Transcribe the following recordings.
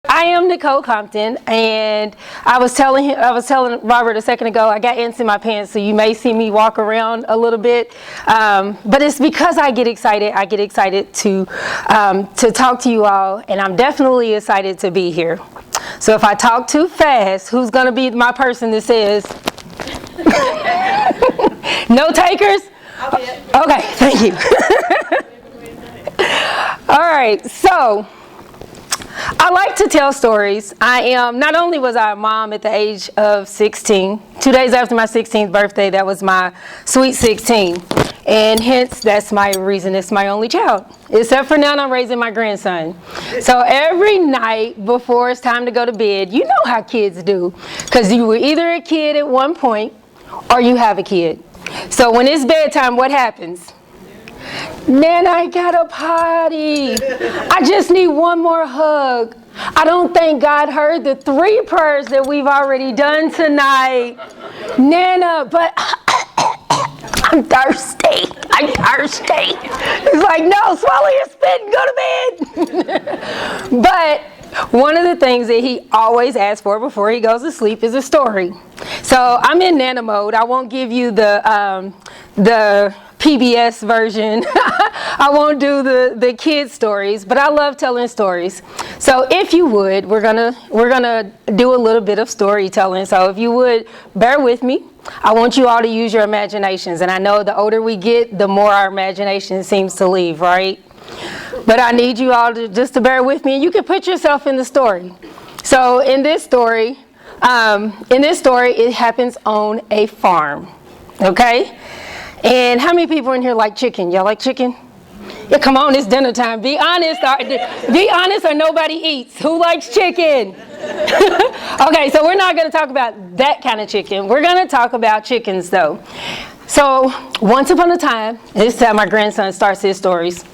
I am Nichole Compton, and I was telling Robert a second ago, I got ants in my pants, so you may see me walk around a little bit, but it's because I get excited. I get excited to talk to you all, and I'm definitely excited to be here. So if I talk too fast, who's going to be my person that says, no takers? Okay, thank you. All right, so I like to tell stories. Not only was I a mom at the age of 16, 2 days after my 16th birthday, that was my sweet 16. And hence, that's my reason it's my only child. Except for now, I'm raising my grandson. So every night before it's time to go to bed, you know how kids do. Because you were either a kid at one point or you have a kid. So when it's bedtime, what happens? Man, I gotta potty. I just need one more hug. I don't think God heard the 3 prayers that we've already done tonight. Nana, but I'm thirsty. I'm thirsty. It's like, no, swallow your spit and go to bed. But one of the things that he always asks for before he goes to sleep is a story. So I'm in Nana mode. I won't give you the PBS version. I won't do the kids stories, but I love telling stories. So if you would, we're gonna do a little bit of storytelling. So if you would, bear with me. I want you all to use your imaginations, and I know the older we get, the more our imagination seems to leave, right? But I need you all to just bear with me, and you can put yourself in the story. So in this story, it happens on a farm, okay? And how many people in here like chicken? Y'all like chicken? Yeah, come on, it's dinner time. Be honest or nobody eats. Who likes chicken? Okay, so we're not going to talk about that kind of chicken. We're going to talk about chickens, though. So once upon a time, this is how my grandson starts his stories.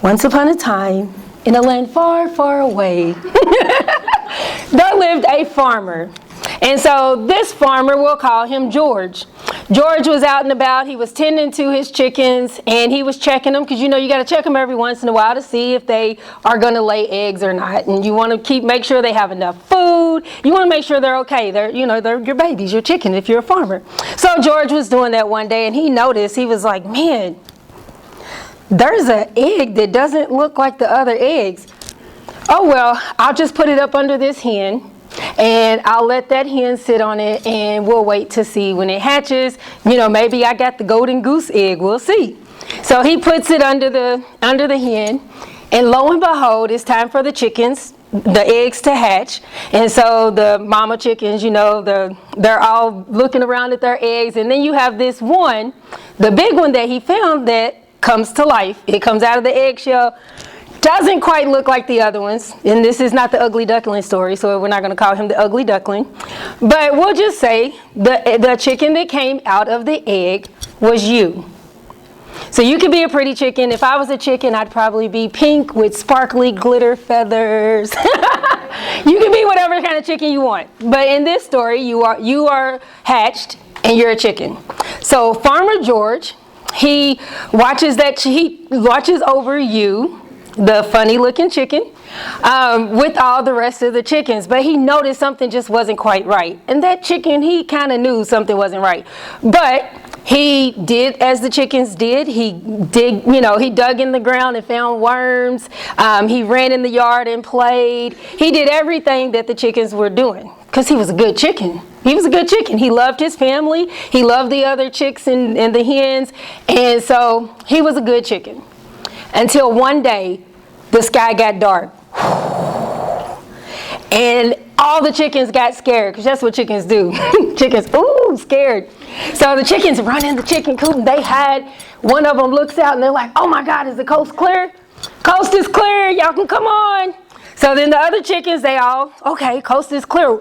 Once upon a time, in a land far, far away, there lived a farmer. And so this farmer, we'll call him George. George was out and about. He was tending to his chickens, and he was checking them, because you know you got to check them every once in a while to see if they are going to lay eggs or not. And you want to make sure they have enough food. You want to make sure they're okay. They're your babies, your chicken, if you're a farmer. So George was doing that one day, and he noticed. He was like, man, there's an egg that doesn't look like the other eggs. Oh, well, I'll just put it up under this hen, and I'll let that hen sit on it, and we'll wait to see when it hatches. Maybe I got the golden goose egg. We'll see. So he puts it under the hen, and lo and behold, it's time for the eggs to hatch. And so the mama chickens, they're all looking around at their eggs, and then you have this one, the big one that he found, that comes to life. It comes out of the eggshell. Doesn't quite look like the other ones. And this is not the ugly duckling story, so we're not going to call him the ugly duckling. But we'll just say the chicken that came out of the egg was you. So you could be a pretty chicken. If I was a chicken, I'd probably be pink with sparkly glitter feathers. You can be whatever kind of chicken you want. But in this story, you are hatched and you're a chicken. So Farmer George, he watches over you, the funny looking chicken, with all the rest of the chickens. But he noticed something just wasn't quite right. And that chicken, he kind of knew something wasn't right. But he did as the chickens did. He dug in the ground and found worms. He ran in the yard and played. He did everything that the chickens were doing, because he was a good chicken. He was a good chicken. He loved his family. He loved the other chicks and the hens. And so he was a good chicken. Until one day, the sky got dark. And all the chickens got scared, because that's what chickens do. Chickens, ooh, scared. So the chickens run in the chicken coop, and they hide. One of them looks out, and they're like, oh my God, is the coast clear? Coast is clear, y'all can come on. So then the other chickens, they all, okay, coast is clear.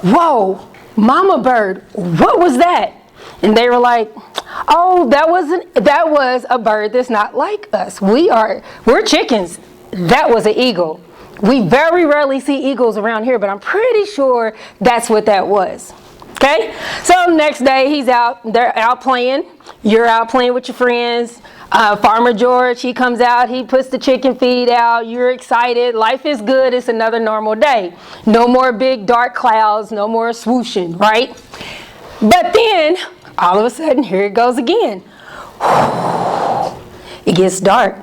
Whoa, mama bird, what was that? And they were like, oh, that was a bird that's not like us. We're chickens. That was an eagle. We very rarely see eagles around here, but I'm pretty sure that's what that was. Okay? So next day they're out playing. You're out playing with your friends. Farmer George, he comes out, he puts the chicken feed out, you're excited, life is good, it's another normal day. No more big dark clouds, no more swooshing, right? But then, all of a sudden, here it goes again. It gets dark.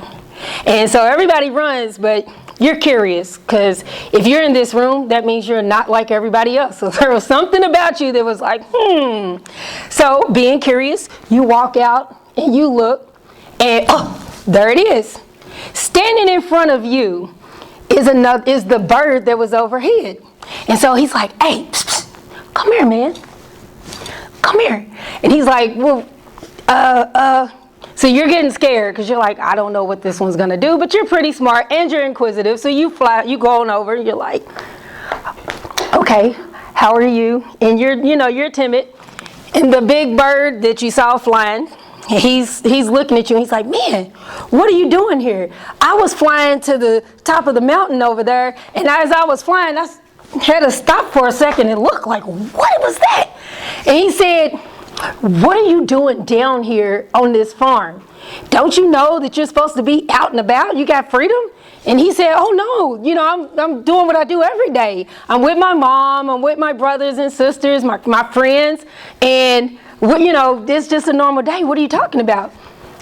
And so everybody runs, but you're curious, because if you're in this room, that means you're not like everybody else. So there was something about you that was like, So being curious, you walk out and you look, and there it is. Standing in front of you is the bird that was overhead. And so he's like, hey, psst, psst, come here, man. Come here. And he's like, well, so you're getting scared because you're like, I don't know what this one's going to do, but you're pretty smart and you're inquisitive. So you go on over and you're like, okay, how are you? And you're timid. And the big bird that you saw flying, he's looking at you and he's like, man, what are you doing here? I was flying to the top of the mountain over there, and as I was flying, I had to stop for a second and look like, what was that? And he said, what are you doing down here on this farm? Don't you know that you're supposed to be out and about? You got freedom? And he said, oh no, I'm doing what I do every day. I'm with my mom, I'm with my brothers and sisters, my friends, and this is just a normal day. What are you talking about?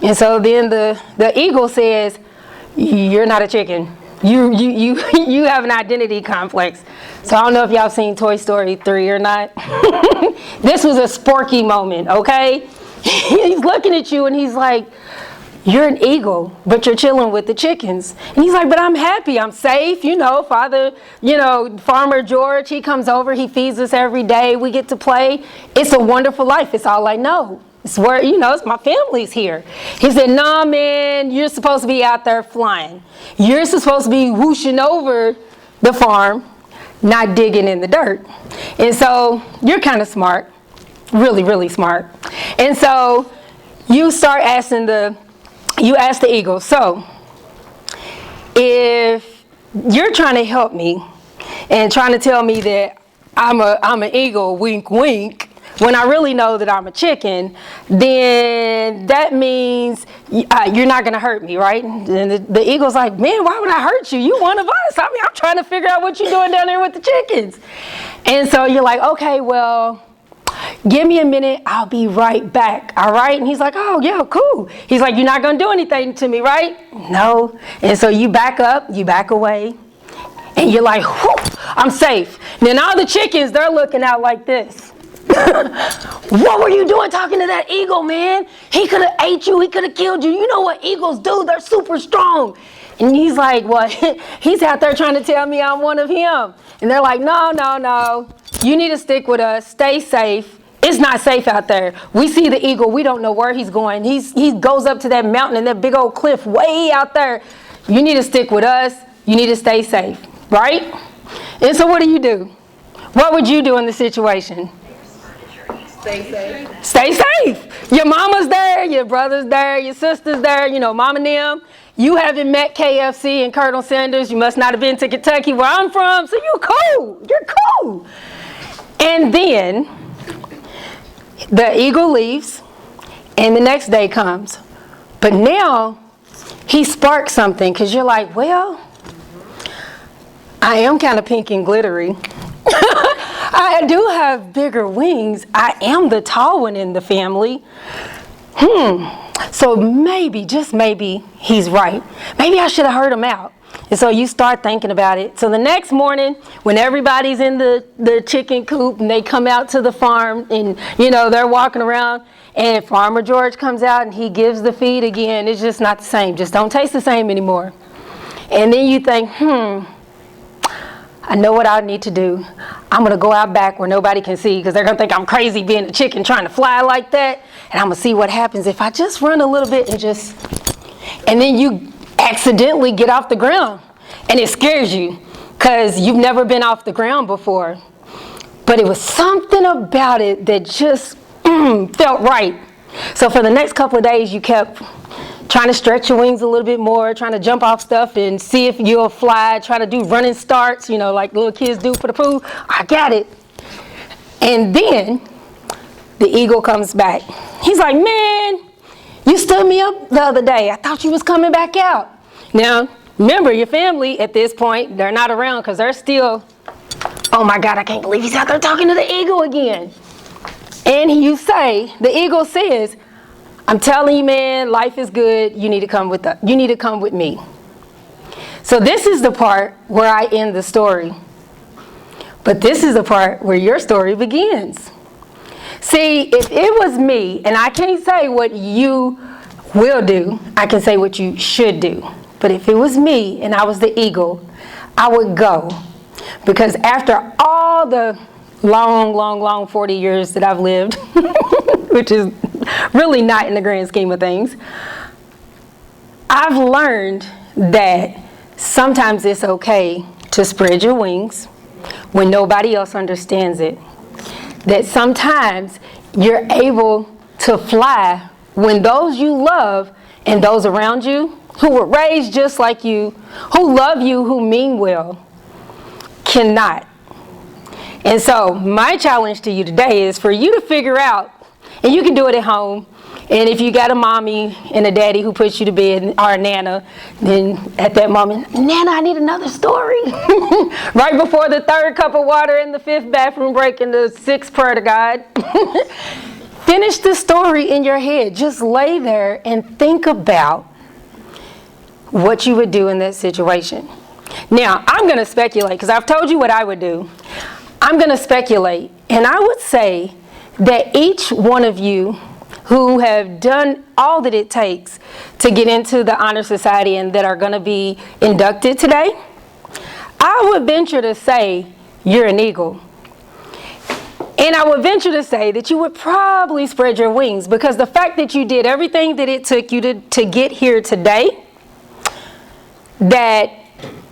And so then the eagle says, you're not a chicken. You have an identity complex. So I don't know if y'all seen Toy Story 3 or not. This was a Sporky moment, okay? He's looking at you and he's like, you're an eagle, but you're chilling with the chickens. And he's like, but I'm happy, I'm safe, Farmer George, he comes over, he feeds us every day, we get to play. It's a wonderful life, it's all I know. It's where, it's my family's here. He said, nah, man, you're supposed to be out there flying. You're supposed to be whooshing over the farm, not digging in the dirt. And so you're kind of smart, really, really smart. And so you start asking you ask the eagle, so if you're trying to help me and trying to tell me that I'm an eagle, wink, wink, when I really know that I'm a chicken, then that means you're not going to hurt me, right? And the eagle's like, man, why would I hurt you? You one of us. I mean, I'm trying to figure out what you're doing down there with the chickens. And so you're like, okay, well, give me a minute, I'll be right back, all right? And he's like, oh, yeah, cool. He's like, you're not going to do anything to me, right? No. And so you back up, you back away, and you're like, whew, I'm safe. And then all the chickens, they're looking out like this. What were you doing talking to that eagle, man? He could have ate you, he could have killed you. You know what eagles do, they're super strong. And he's like, what? He's out there trying to tell me I'm one of him. And they're like, no. You need to stick with us. Stay safe. It's not safe out there. We see the eagle. We don't know where he's going. He goes up to that mountain and that big old cliff way out there. You need to stick with us. You need to stay safe, right? And so what do? What would you do in the situation? Stay safe. Stay safe. Your mama's there. Your brother's there. Your sister's there. Mom and them. You haven't met KFC and Colonel Sanders. You must not have been to Kentucky where I'm from. So you're cool. You're cool. And then the eagle leaves and the next day comes. But now he sparks something because you're like, well, I am kind of pink and glittery. I do have bigger wings. I am the tall one in the family. So maybe, just maybe, he's right. Maybe I should have heard him out. And so you start thinking about it. So the next morning, when everybody's in the chicken coop and they come out to the farm and, they're walking around and Farmer George comes out and he gives the feed again, it's just not the same. Just don't taste the same anymore. And then you think, I know what I need to do. I'm going to go out back where nobody can see because they're going to think I'm crazy being a chicken trying to fly like that. And I'm going to see what happens if I just run a little bit and then you accidentally get off the ground. And it scares you because you've never been off the ground before. But it was something about it that just felt right. So for the next couple of days, you kept trying to stretch your wings a little bit more, trying to jump off stuff and see if you'll fly, try to do running starts, like little kids do for the pool. I got it. And then the eagle comes back. He's like, man, You stood me up the other day. I thought you was coming back out. Now, remember, your family at this point, they're not around because they're still, oh my God, I can't believe he's out there talking to the eagle again. And the eagle says, I'm telling you, man, life is good. You need to come with me. So this is the part where I end the story. But this is the part where your story begins. See, if it was me, and I can't say what you will do, I can say what you should do. But if it was me and I was the eagle, I would go. Because after all the long 40 years that I've lived, which is really not in the grand scheme of things, I've learned that sometimes it's okay to spread your wings when nobody else understands it. That sometimes you're able to fly when those you love and those around you who were raised just like you, who love you, who mean well, cannot. And so my challenge to you today is for you to figure out, and you can do it at home, and if you got a mommy and a daddy who puts you to bed, or a nana, then at that moment, Nana, I need another story. Right before the 3rd cup of water and the 5th bathroom break and the 6th prayer to God. Finish the story in your head. Just lay there and think about what you would do in that situation. Now, I'm going to speculate, because I've told you what I would do. I'm going to speculate, and I would say that each one of you who have done all that it takes to get into the Honor Society and that are going to be inducted today, I would venture to say you're an eagle. And I would venture to say that you would probably spread your wings, because the fact that you did everything that it took you to get here today, that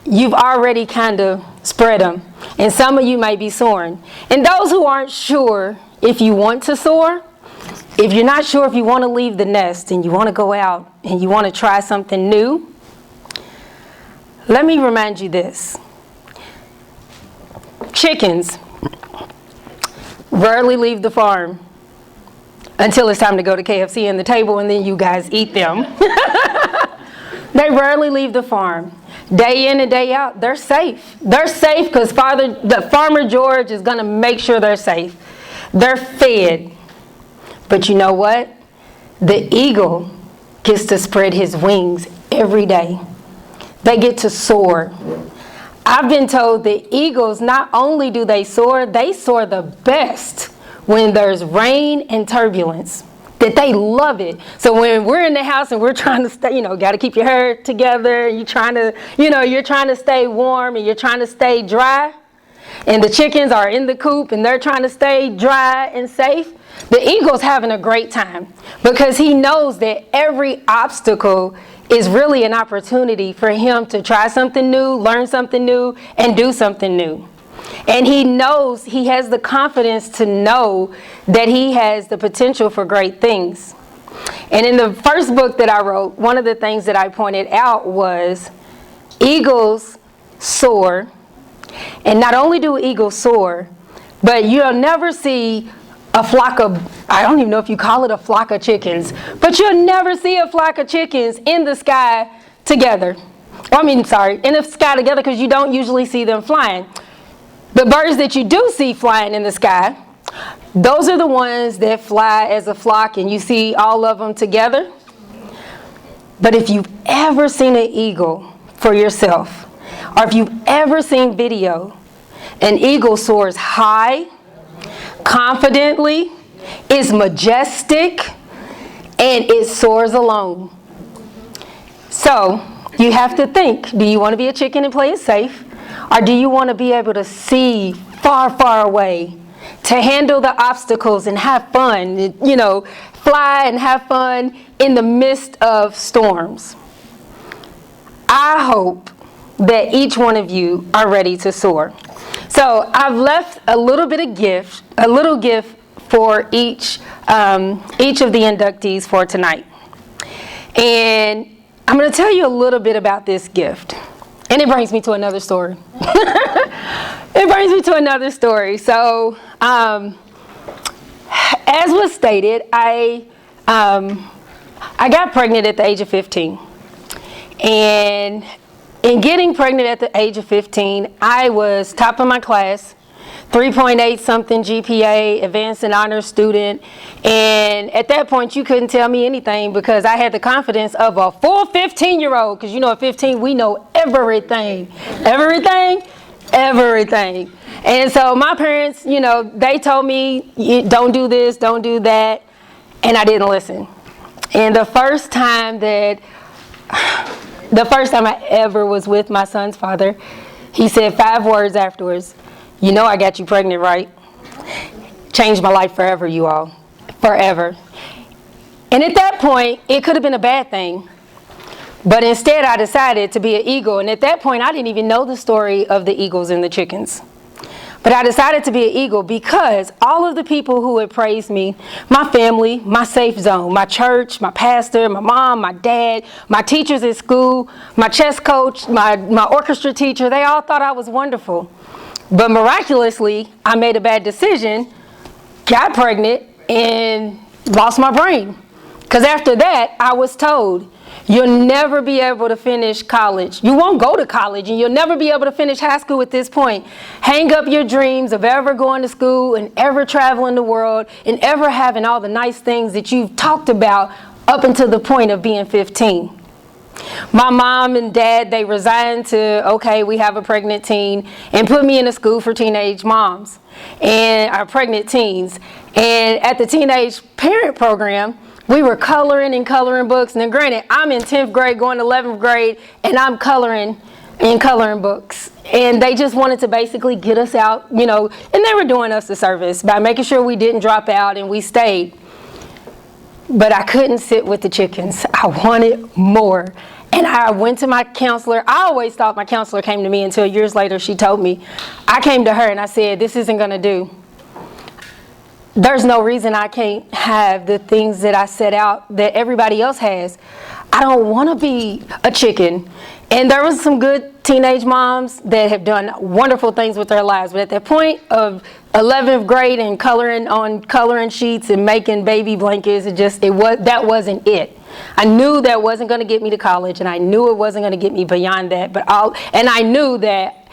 you've already kind of spread them. And some of you may be soaring. And those who aren't sure if you want to soar, if you're not sure if you want to leave the nest and you want to go out and you want to try something new, let me remind you this. Chickens rarely leave the farm until it's time to go to KFC and the table, and then you guys eat them. They rarely leave the farm. Day in and day out, they're safe. They're safe because Farmer George is going to make sure they're safe. They're fed. But you know what? The eagle gets to spread his wings every day. They get to soar. I've been told that eagles, not only do they soar the best when there's rain and turbulence. That they love it. So when we're in the house and we're trying to stay, got to keep your hair together, you're trying to stay warm and you're trying to stay dry, and the chickens are in the coop and they're trying to stay dry and safe, the eagle's having a great time because he knows that every obstacle is really an opportunity for him to try something new, learn something new, and do something new. And he knows, he has the confidence to know that he has the potential for great things. And in the first book that I wrote, one of the things that I pointed out was eagles soar. And not only do eagles soar, but you'll never see a flock of, I don't even know if you call it a flock of chickens, but you'll never see a flock of chickens in the sky together. In the sky together, because you don't usually see them flying. The birds that you do see flying in the sky, those are the ones that fly as a flock and you see all of them together. But if you've ever seen an eagle for yourself, or if you've ever seen video, an eagle soars high, confidently, is majestic, and it soars alone. So you have to think, do you want to be a chicken and play it safe? Or do you want to be able to see far, far away, to handle the obstacles and have fun, fly and have fun in the midst of storms? I hope that each one of you are ready to soar. So I've left a little gift for each of the inductees for tonight. And I'm going to tell you a little bit about this gift. And it brings me to another story. So, as was stated, I I got pregnant at the age of 15. And in getting pregnant at the age of 15, I was top of my class, 3.8 something GPA, advanced and honors student. And at that point, you couldn't tell me anything because I had the confidence of a full 15-year-old. Because you know, at 15, we know everything. Everything. And so my parents, you know, they told me, don't do this, don't do that. And I didn't listen. And the first time I ever was with my son's father, he said 5 words afterwards. You know I got you pregnant, right? Changed my life forever, you all. Forever. And at that point, it could have been a bad thing. But instead, I decided to be an eagle. And at that point, I didn't even know the story of the eagles and the chickens. But I decided to be an eagle because all of the people who had praised me, my family, my safe zone, my church, my pastor, my mom, my dad, my teachers at school, my chess coach, my orchestra teacher, they all thought I was wonderful. But miraculously, I made a bad decision, got pregnant, and lost my brain. Because after that, I was told, you'll never be able to finish college. You won't go to college, and you'll never be able to finish high school at this point. Hang up your dreams of ever going to school and ever traveling the world and ever having all the nice things that you've talked about up until the point of being 15. My mom and dad, they resigned to, okay, we have a pregnant teen, and put me in a school for teenage moms and pregnant teens. And at the teenage parent program, we were coloring books. Now, granted, I'm in 10th grade going to 11th grade, and I'm coloring books. And they just wanted to basically get us out, you know, and they were doing us a service by making sure we didn't drop out and we stayed. But I couldn't sit with the chickens. I wanted more. And I went to my counselor. I always thought my counselor came to me until years later she told me. I came to her and I said, this isn't going to do. There's no reason I can't have the things that I set out that everybody else has. I don't want to be a chicken. And there was some good teenage moms that have done wonderful things with their lives. But at that point of 11th grade and coloring on coloring sheets and making baby blankets, that wasn't it. I knew that wasn't going to get me to college, and I knew it wasn't going to get me beyond that. And I knew that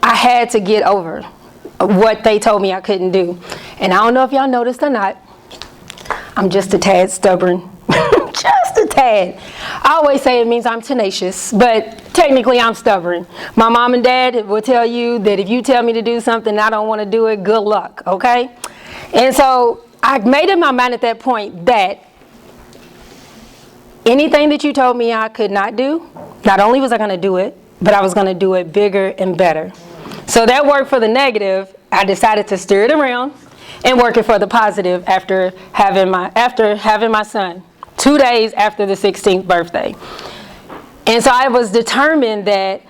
I had to get over what they told me I couldn't do. And I don't know if y'all noticed or not, I'm just a tad stubborn. Just a tad. I always say it means I'm tenacious, but technically I'm stubborn. My mom and dad will tell you that if you tell me to do something and I don't want to do it, good luck, okay? And so I made in my mind at that point that anything that you told me I could not do, not only was I going to do it, but I was going to do it bigger and better. So that worked for the negative. I decided to steer it around and work it for the positive after having my son, 2 days after the 16th birthday. And so I was determined that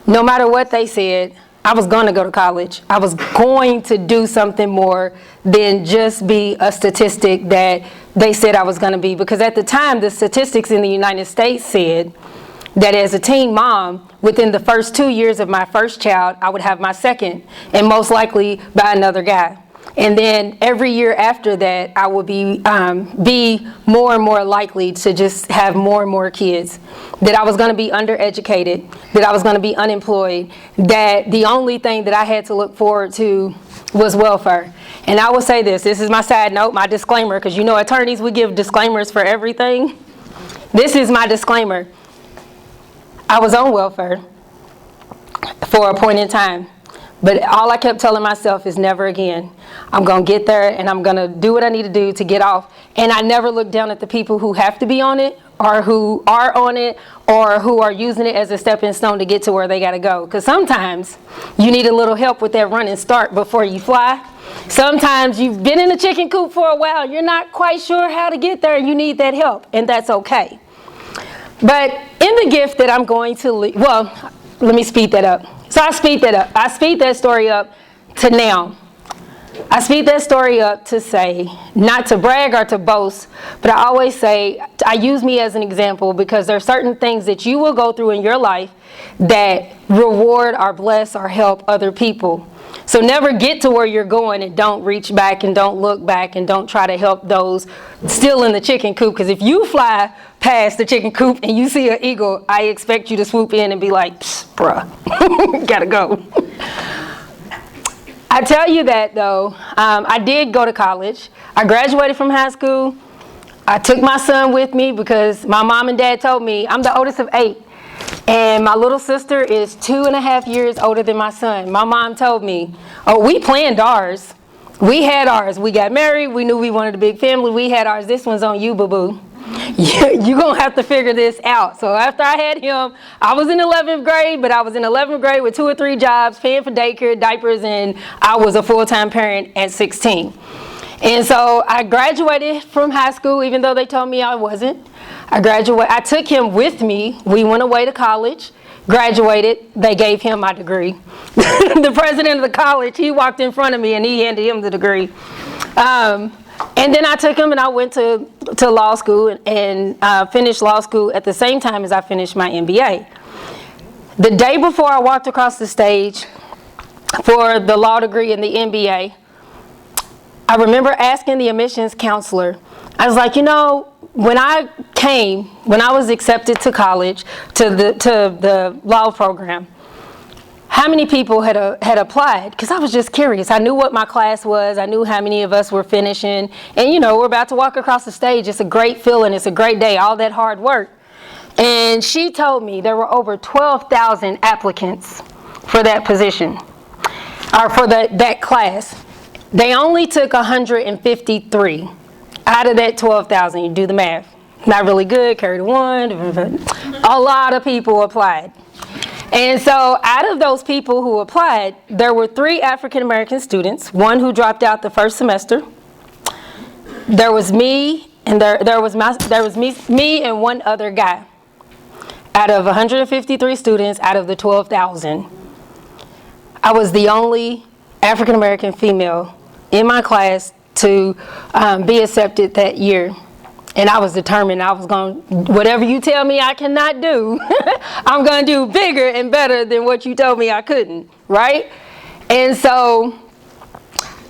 no matter what they said, I was going to go to college. I was going to do something more than just be a statistic that they said I was going to be. Because at the time, the statistics in the United States said that as a teen mom, within the first 2 years of my first child, I would have my second, and most likely by another guy. And then every year after that, I would be more and more likely to just have more and more kids. That I was going to be undereducated, that I was going to be unemployed, that the only thing that I had to look forward to was welfare. And I will say this is my side note, my disclaimer, because you know attorneys, we give disclaimers for everything. This is my disclaimer. I was on welfare for a point in time. But all I kept telling myself is never again. I'm going to get there and I'm going to do what I need to do to get off. And I never look down at the people who have to be on it or who are on it or who are using it as a stepping stone to get to where they got to go. Because sometimes you need a little help with that run and start before you fly. Sometimes you've been in a chicken coop for a while. You're not quite sure how to get there and you need that help. And that's okay. But in the gift that I'm going to let me speed that up. So I speed that up. I speed that story up to now. I speed that story up to say, not to brag or to boast, but I always say, I use me as an example because there are certain things that you will go through in your life that reward or bless or help other people. So never get to where you're going and don't reach back and don't look back and don't try to help those still in the chicken coop. Because if you fly past the chicken coop and you see an eagle, I expect you to swoop in and be like, bruh, gotta go. I tell you that though, I did go to college. I graduated from high school. I took my son with me because my mom and dad told me, I'm the oldest of 8. And my little sister is 2.5 years older than my son. My mom told me, oh, we planned ours. We had ours. We got married. We knew we wanted a big family. We had ours. This one's on you, boo-boo. You're going to have to figure this out. So after I had him, I was in 11th grade, but I was in 11th grade with 2 or 3 jobs, paying for daycare, diapers, and I was a full-time parent at 16. And so I graduated from high school, even though they told me I wasn't. I took him with me. We went away to college, graduated. They gave him my degree. The president of the college, he walked in front of me and he handed him the degree. And then I took him and I went to law school and finished law school at the same time as I finished my MBA. The day before I walked across the stage for the law degree and the MBA, I remember asking the admissions counselor, I was like, when I was accepted to college, to the law program, how many people had applied? Because I was just curious. I knew what my class was. I knew how many of us were finishing. And, we're about to walk across the stage. It's a great feeling. It's a great day, all that hard work. And she told me there were over 12,000 applicants for that position, or for that class. They only took 153 out of that 12,000. You do the math. Not really good, carry the one. A lot of people applied. And so out of those people who applied, there were 3 African American students, one who dropped out the first semester. There was me, and there was me and one other guy. Out of 153 students, out of the 12,000, I was the only African American female in my class to be accepted that year. And I was determined. I was going, whatever you tell me I cannot do, I'm going to do bigger and better than what you told me I couldn't, right? And so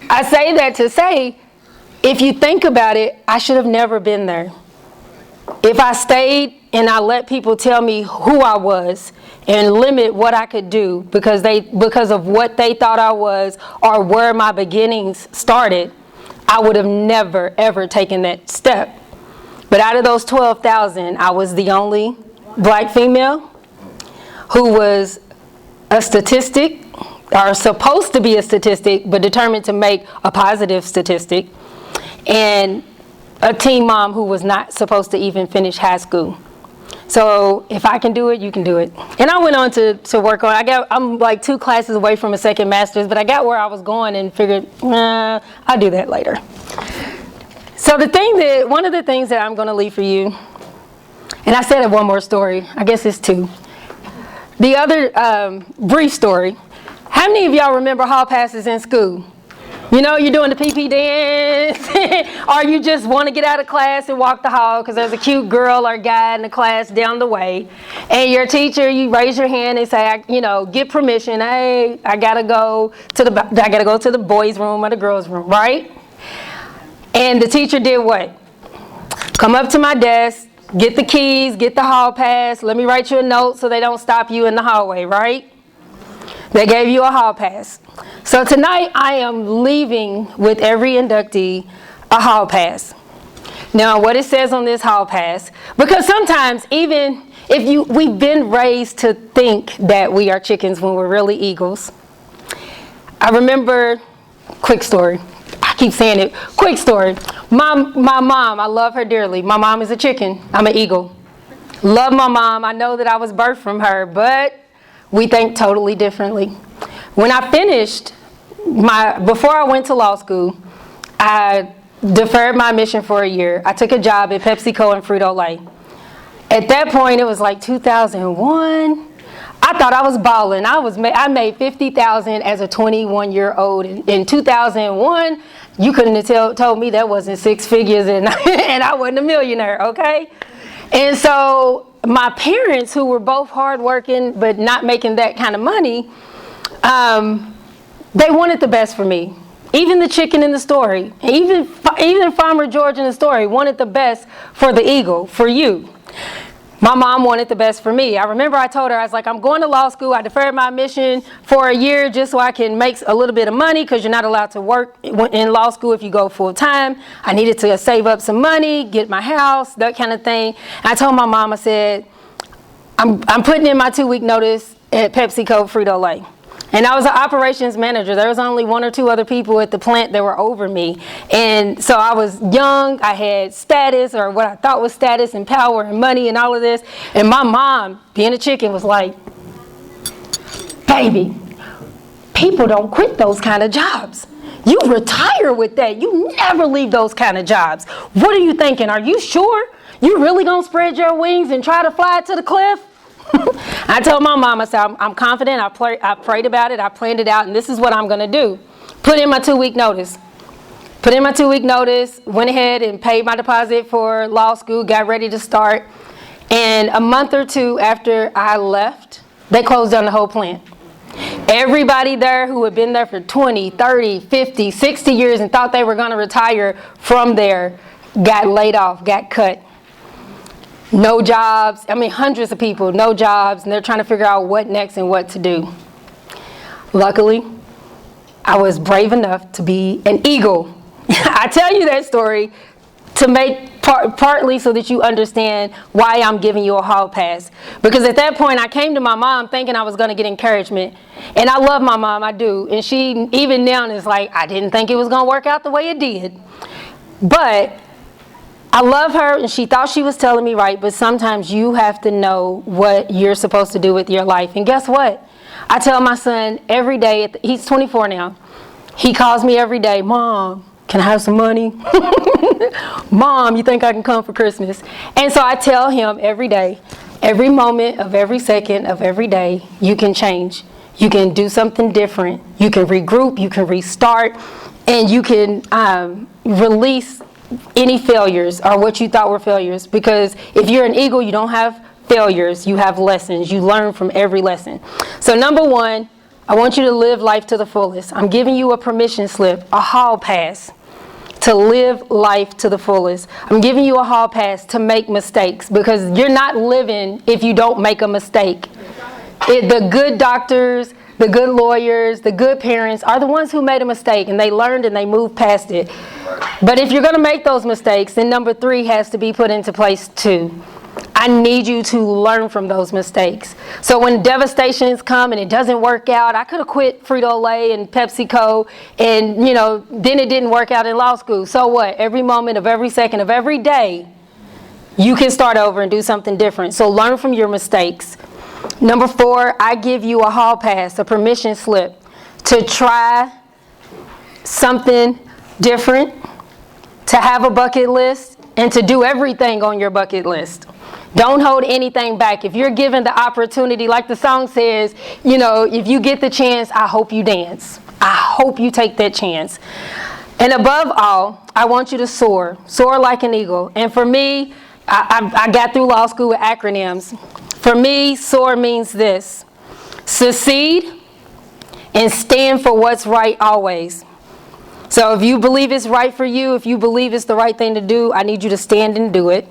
I say that to say, if you think about it, I should have never been there. If I stayed and I let people tell me who I was and limit what I could do because of what they thought I was or where my beginnings started, I would have never, ever taken that step. But out of those 12,000, I was the only black female who was a statistic, or supposed to be a statistic, but determined to make a positive statistic, and a teen mom who was not supposed to even finish high school. So if I can do it, you can do it. And I went on to work on, I'm like 2 classes away from a second master's, but I got where I was going and figured, I'll do that later. So one of the things that I'm going to leave for you, and I said one more story, I guess it's 2. The other brief story, how many of y'all remember hall passes in school? You're doing the pee-pee dance, or you just want to get out of class and walk the hall because there's a cute girl or guy in the class down the way. And your teacher, you raise your hand and say, get permission. Hey, I gotta go to the boys' room or the girls' room, right? And the teacher did what? Come up to my desk, get the keys, get the hall pass, let me write you a note so they don't stop you in the hallway, right? They gave you a hall pass. So tonight I am leaving with every inductee a hall pass. Now what it says on this hall pass, because sometimes even if we've been raised to think that we are chickens when we're really eagles. I remember, quick story. I keep saying it, quick story. My mom, I love her dearly. My mom is a chicken, I'm an eagle. Love my mom, I know that I was birthed from her, but we think totally differently. When I finished, before I went to law school, I deferred my admission for a year. I took a job at PepsiCo and Frito-Lay. At that point, it was like 2001. I thought I was balling. I made $50,000 as a 21-year-old. In 2001, you couldn't have told me that wasn't six figures and I wasn't a millionaire, okay? And so my parents, who were both hardworking but not making that kind of money, they wanted the best for me. Even the chicken in the story, even Farmer George in the story wanted the best for the eagle, for you. My mom wanted the best for me. I remember I told her, I was like, I'm going to law school. I deferred my admission for a year just so I can make a little bit of money, because you're not allowed to work in law school if you go full time. I needed to save up some money, get my house, that kind of thing. And I told my mom, I said, I'm putting in my 2-week notice at PepsiCo Frito-Lay. And I was an operations manager. There was only 1 or 2 other people at the plant that were over me. And so I was young. I had status, or what I thought was status and power and money and all of this. And my mom, being a chicken, was like, baby, people don't quit those kind of jobs. You retire with that. You never leave those kind of jobs. What are you thinking? Are you sure? You really gonna spread your wings and try to fly to the cliff? I told my mom, I said, I'm confident. I prayed about it. I planned it out, and this is what I'm going to do. Put in my 2-week notice. Put in my 2-week notice, went ahead and paid my deposit for law school, got ready to start. And a month or 2 after I left, they closed down the whole plant. Everybody there who had been there for 20, 30, 50, 60 years and thought they were going to retire from there got laid off, got cut. No jobs. I mean, hundreds of people, no jobs, and they're trying to figure out what next and what to do. Luckily, I was brave enough to be an eagle. I tell you that story to make partly so that you understand why I'm giving you a hall pass. Because at that point, I came to my mom thinking I was going to get encouragement. And I love my mom, I do. And she, even now, is like, I didn't think it was going to work out the way it did. But I love her, and she thought she was telling me right, but sometimes you have to know what you're supposed to do with your life. And guess what? I tell my son every day, he's 24 now, he calls me every day, Mom, can I have some money? Mom, you think I can come for Christmas? And so I tell him every day, every moment of every second of every day, you can change. You can do something different. You can regroup, you can restart, and you can release any failures or what you thought were failures, because if you're an eagle, you don't have failures, you have lessons. You learn from every lesson. So number 1, I want you to live life to the fullest. I'm giving you a permission slip, a hall pass to live life to the fullest. I'm giving you a hall pass to make mistakes, because you're not living if you don't make a mistake. The good doctors, the good lawyers, the good parents are the ones who made a mistake, and they learned and they moved past it. But if you're going to make those mistakes, then number 3 has to be put into place too. I need you to learn from those mistakes. So when devastations come and it doesn't work out, I could have quit Frito-Lay and PepsiCo, and then it didn't work out in law school. So what? Every moment of every second of every day, you can start over and do something different. So learn from your mistakes. Number 4, I give you a hall pass, a permission slip to try something different, to have a bucket list, and to do everything on your bucket list. Don't hold anything back. If you're given the opportunity, like the song says, if you get the chance, I hope you dance. I hope you take that chance. And above all, I want you to soar like an eagle. And for me, I got through law school with acronyms. For me, SOAR means this: succeed and stand for what's right always. So if you believe it's right for you, if you believe it's the right thing to do, I need you to stand and do it.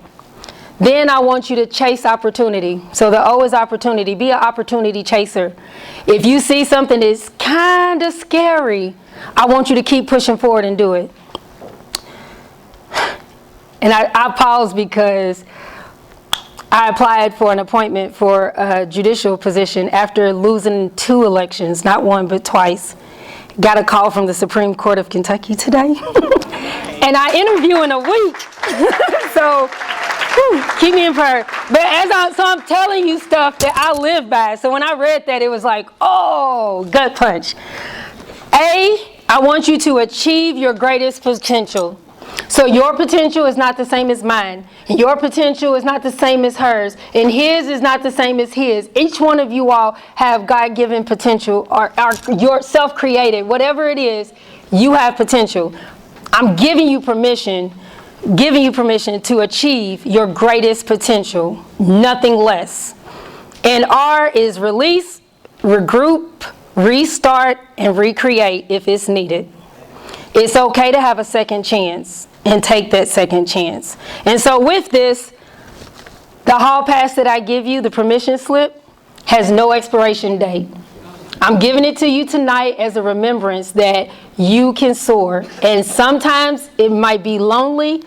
Then I want you to chase opportunity. So the O is opportunity. Be an opportunity chaser. If you see something that's kind of scary, I want you to keep pushing forward and do it. And I pause because I applied for an appointment for a judicial position after losing 2 elections, not 1 but twice. Got a call from the Supreme Court of Kentucky today. And I interview in a week. So keep me in prayer. But I'm telling you stuff that I live by. So when I read that, it was like, oh, gut punch. A, I want you to achieve your greatest potential. So your potential is not the same as mine. And your potential is not the same as hers. And his is not the same as his. Each one of you all have God-given potential, or your self-created, whatever it is, you have potential. I'm giving you permission to achieve your greatest potential, nothing less. And R is release, regroup, restart, and recreate if it's needed. It's okay to have a second chance and take that second chance. And so with this, the hall pass that I give you, the permission slip, has no expiration date. I'm giving it to you tonight as a remembrance that you can soar. And sometimes it might be lonely,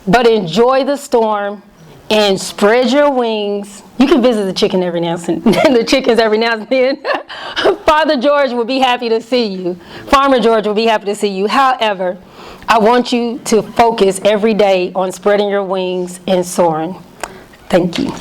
but enjoy the storm and spread your wings. You can visit the chicken every now and then. The chickens every now and then. Father George will be happy to see you. Farmer George will be happy to see you. However, I want you to focus every day on spreading your wings and soaring. Thank you.